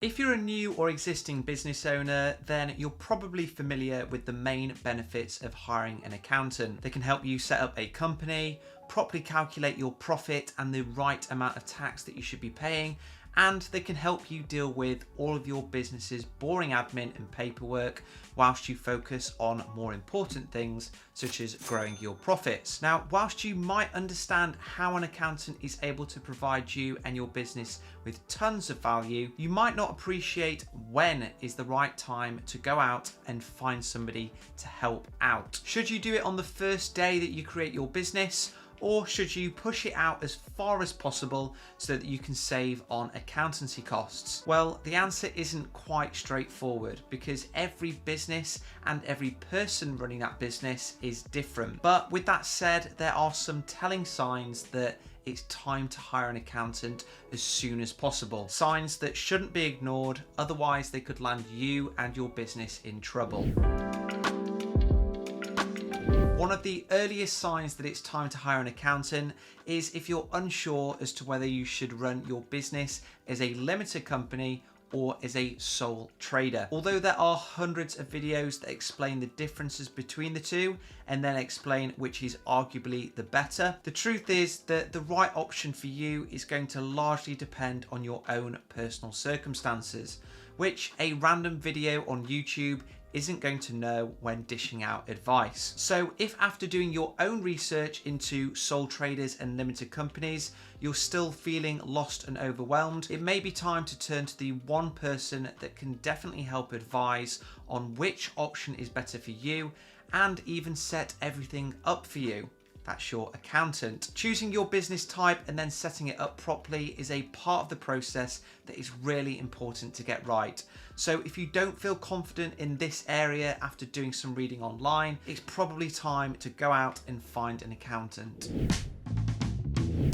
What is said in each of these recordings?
If you're a new or existing business owner, then you're probably familiar with the main benefits of hiring an accountant. They can help you set up a company, properly calculate your profit and the right amount of tax that you should be paying, and they can help you deal with all of your business's boring admin and paperwork whilst you focus on more important things such as growing your profits. Now, whilst you might understand how an accountant is able to provide you and your business with tons of value, you might not appreciate when is the right time to go out and find somebody to help out. Should you do it on the first day that you create your business? Or should you push it out as far as possible so that you can save on accountancy costs? Well, the answer isn't quite straightforward because every business and every person running that business is different. But with that said, there are some telling signs that it's time to hire an accountant as soon as possible. Signs that shouldn't be ignored, otherwise they could land you and your business in trouble. One of the earliest signs that it's time to hire an accountant is if you're unsure as to whether you should run your business as a limited company or as a sole trader. Although there are hundreds of videos that explain the differences between the two and then explain which is arguably the better, the truth is that the right option for you is going to largely depend on your own personal circumstances, which a random video on YouTube isn't going to know when dishing out advice. So if after doing your own research into sole traders and limited companies, you're still feeling lost and overwhelmed, it may be time to turn to the one person that can definitely help advise on which option is better for you and even set everything up for you. That's your accountant. Choosing your business type and then setting it up properly is a part of the process that is really important to get right. So if you don't feel confident in this area after doing some reading online, it's probably time to go out and find an accountant.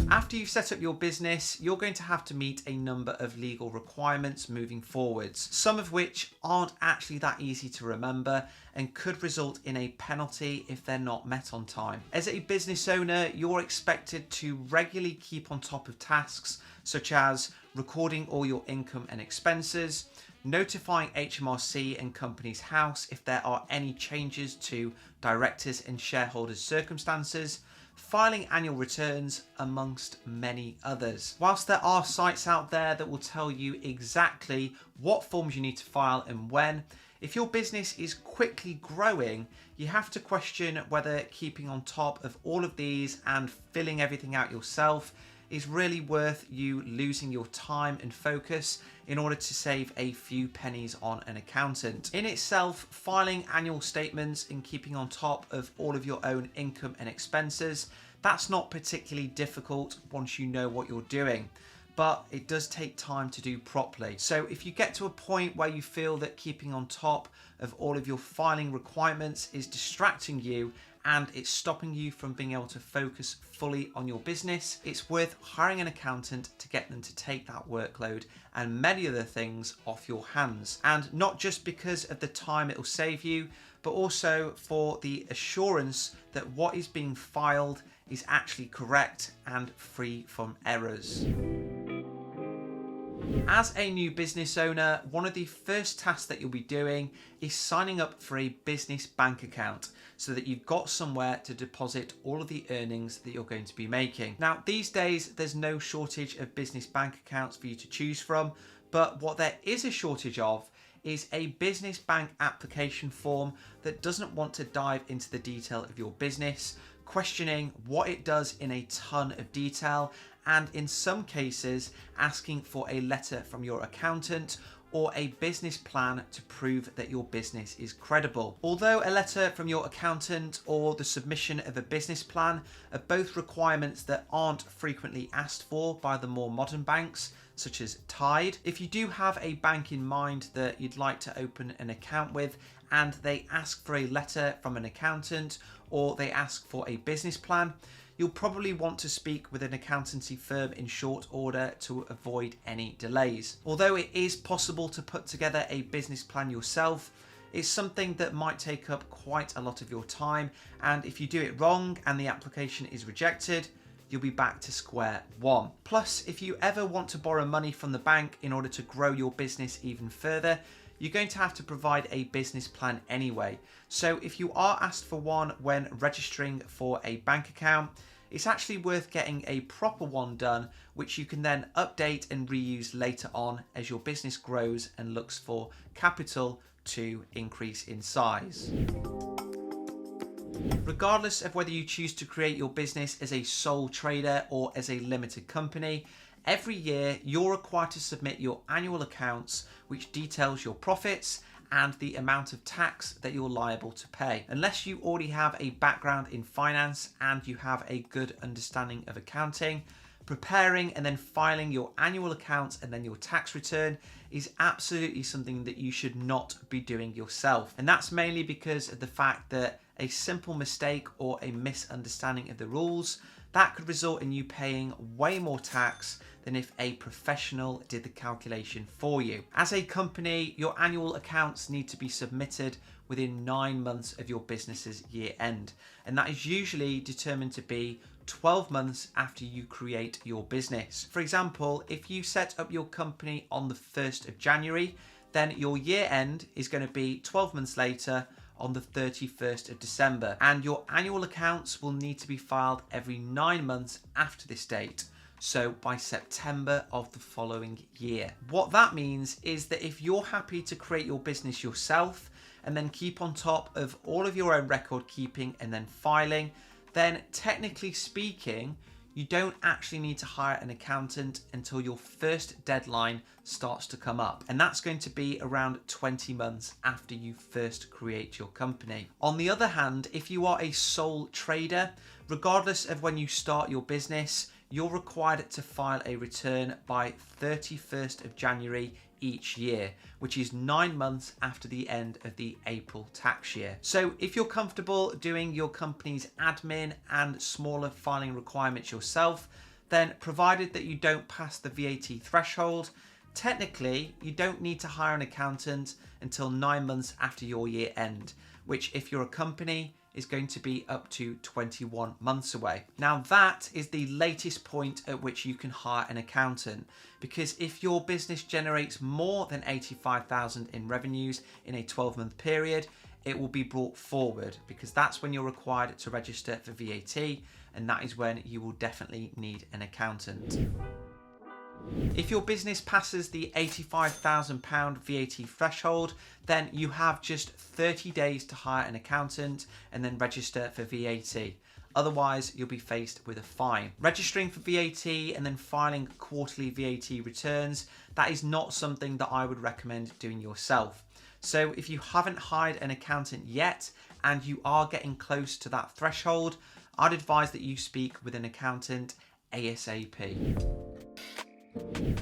After you've set up your business, you're going to have to meet a number of legal requirements moving forwards, some of which aren't actually that easy to remember and could result in a penalty if they're not met on time. As a business owner, you're expected to regularly keep on top of tasks such as recording all your income and expenses, notifying HMRC and Companies House if there are any changes to directors and shareholders' circumstances, filing annual returns, amongst many others. Whilst there are sites out there that will tell you exactly what forms you need to file and when, if your business is quickly growing, you have to question whether keeping on top of all of these and filling everything out yourself is really worth you losing your time and focus in order to save a few pennies on an accountant. In itself, filing annual statements and keeping on top of all of your own income and expenses, that's not particularly difficult once you know what you're doing, but it does take time to do properly. So if you get to a point where you feel that keeping on top of all of your filing requirements is distracting you and it's stopping you from being able to focus fully on your business, it's worth hiring an accountant to get them to take that workload and many other things off your hands. And not just because of the time it will save you, but also for the assurance that what is being filed is actually correct and free from errors. As a new business owner, one of the first tasks that you'll be doing is signing up for a business bank account so that you've got somewhere to deposit all of the earnings that you're going to be making. Now, these days, there's no shortage of business bank accounts for you to choose from, but what there is a shortage of is a business bank application form that doesn't want to dive into the detail of your business, questioning what it does in a ton of detail, and in some cases asking for a letter from your accountant or a business plan to prove that your business is credible. Although a letter from your accountant or the submission of a business plan are both requirements that aren't frequently asked for by the more modern banks, such as Tide, if you do have a bank in mind that you'd like to open an account with and they ask for a letter from an accountant or they ask for a business plan, you'll probably want to speak with an accountancy firm in short order to avoid any delays. Although it is possible to put together a business plan yourself, it's something that might take up quite a lot of your time, and if you do it wrong and the application is rejected, you'll be back to square one. Plus, if you ever want to borrow money from the bank in order to grow your business even further, you're going to have to provide a business plan anyway. So if you are asked for one when registering for a bank account, it's actually worth getting a proper one done, which you can then update and reuse later on as your business grows and looks for capital to increase in size. Regardless of whether you choose to create your business as a sole trader or as a limited company, every year you're required to submit your annual accounts, which details your profits and the amount of tax that you're liable to pay. Unless you already have a background in finance and you have a good understanding of accounting, preparing and then filing your annual accounts and then your tax return is absolutely something that you should not be doing yourself. And that's mainly because of the fact that a simple mistake or a misunderstanding of the rules, that could result in you paying way more tax than if a professional did the calculation for you. As a company, your annual accounts need to be submitted within 9 months of your business's year end. And that is usually determined to be 12 months after you create your business. For example, if you set up your company on the 1st of January, then your year end is going to be 12 months later on the 31st of December. And your annual accounts will need to be filed every 9 months after this date. So by September of the following year. What that means is that if you're happy to create your business yourself and then keep on top of all of your own record keeping and then filing, then technically speaking, you don't actually need to hire an accountant until your first deadline starts to come up. And that's going to be around 20 months after you first create your company. On the other hand, if you are a sole trader, regardless of when you start your business, you're required to file a return by 31st of January each year, which is 9 months after the end of the April tax year. So if you're comfortable doing your company's admin and smaller filing requirements yourself, then provided that you don't pass the VAT threshold, technically you don't need to hire an accountant until 9 months after your year end, which if you're a company is going to be up to 21 months away. Now that is the latest point at which you can hire an accountant, because if your business generates more than 85,000 in revenues in a 12-month period, it will be brought forward, because that's when you're required to register for VAT, and that is when you will definitely need an accountant. If your business passes the £85,000 VAT threshold, then you have just 30 days to hire an accountant and then register for VAT. Otherwise, you'll be faced with a fine. Registering for VAT and then filing quarterly VAT returns, that is not something that I would recommend doing yourself. So if you haven't hired an accountant yet and you are getting close to that threshold, I'd advise that you speak with an accountant ASAP.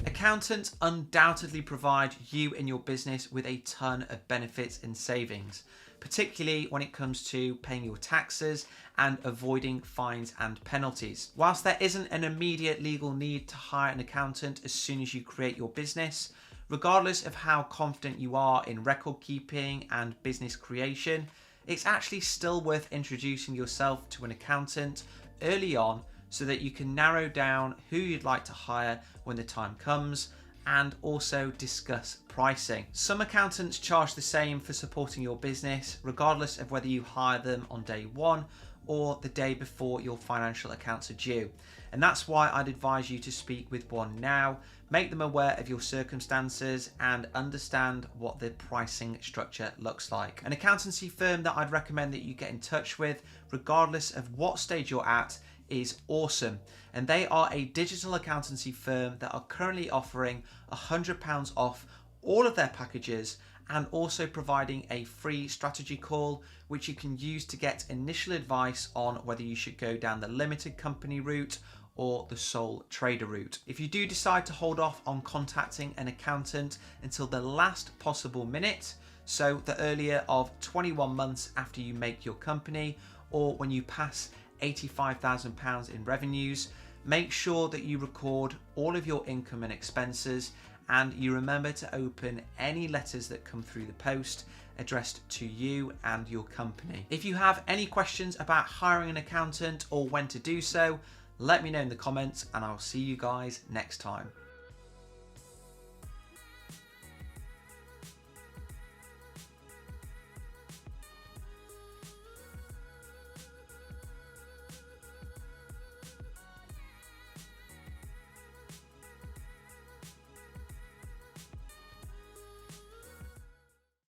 Accountants undoubtedly provide you and your business with a ton of benefits and savings, particularly when it comes to paying your taxes and avoiding fines and penalties. Whilst there isn't an immediate legal need to hire an accountant as soon as you create your business, regardless of how confident you are in record keeping and business creation, it's actually still worth introducing yourself to an accountant early on so that you can narrow down who you'd like to hire when the time comes and also discuss pricing. Some accountants charge the same for supporting your business, regardless of whether you hire them on day one or the day before your financial accounts are due. And that's why I'd advise you to speak with one now, make them aware of your circumstances and understand what the pricing structure looks like. An accountancy firm that I'd recommend that you get in touch with, regardless of what stage you're at, is Awesome, and they are a digital accountancy firm that are currently offering £100 off all of their packages and also providing a free strategy call which you can use to get initial advice on whether you should go down the limited company route or the sole trader route. If you do decide to hold off on contacting an accountant until the last possible minute, so the earlier of 21 months after you make your company or when you pass £85,000 in revenues, make sure that you record all of your income and expenses, and you remember to open any letters that come through the post addressed to you and your company. If you have any questions about hiring an accountant or when to do so, Let me know in the comments, and I'll see you guys next time.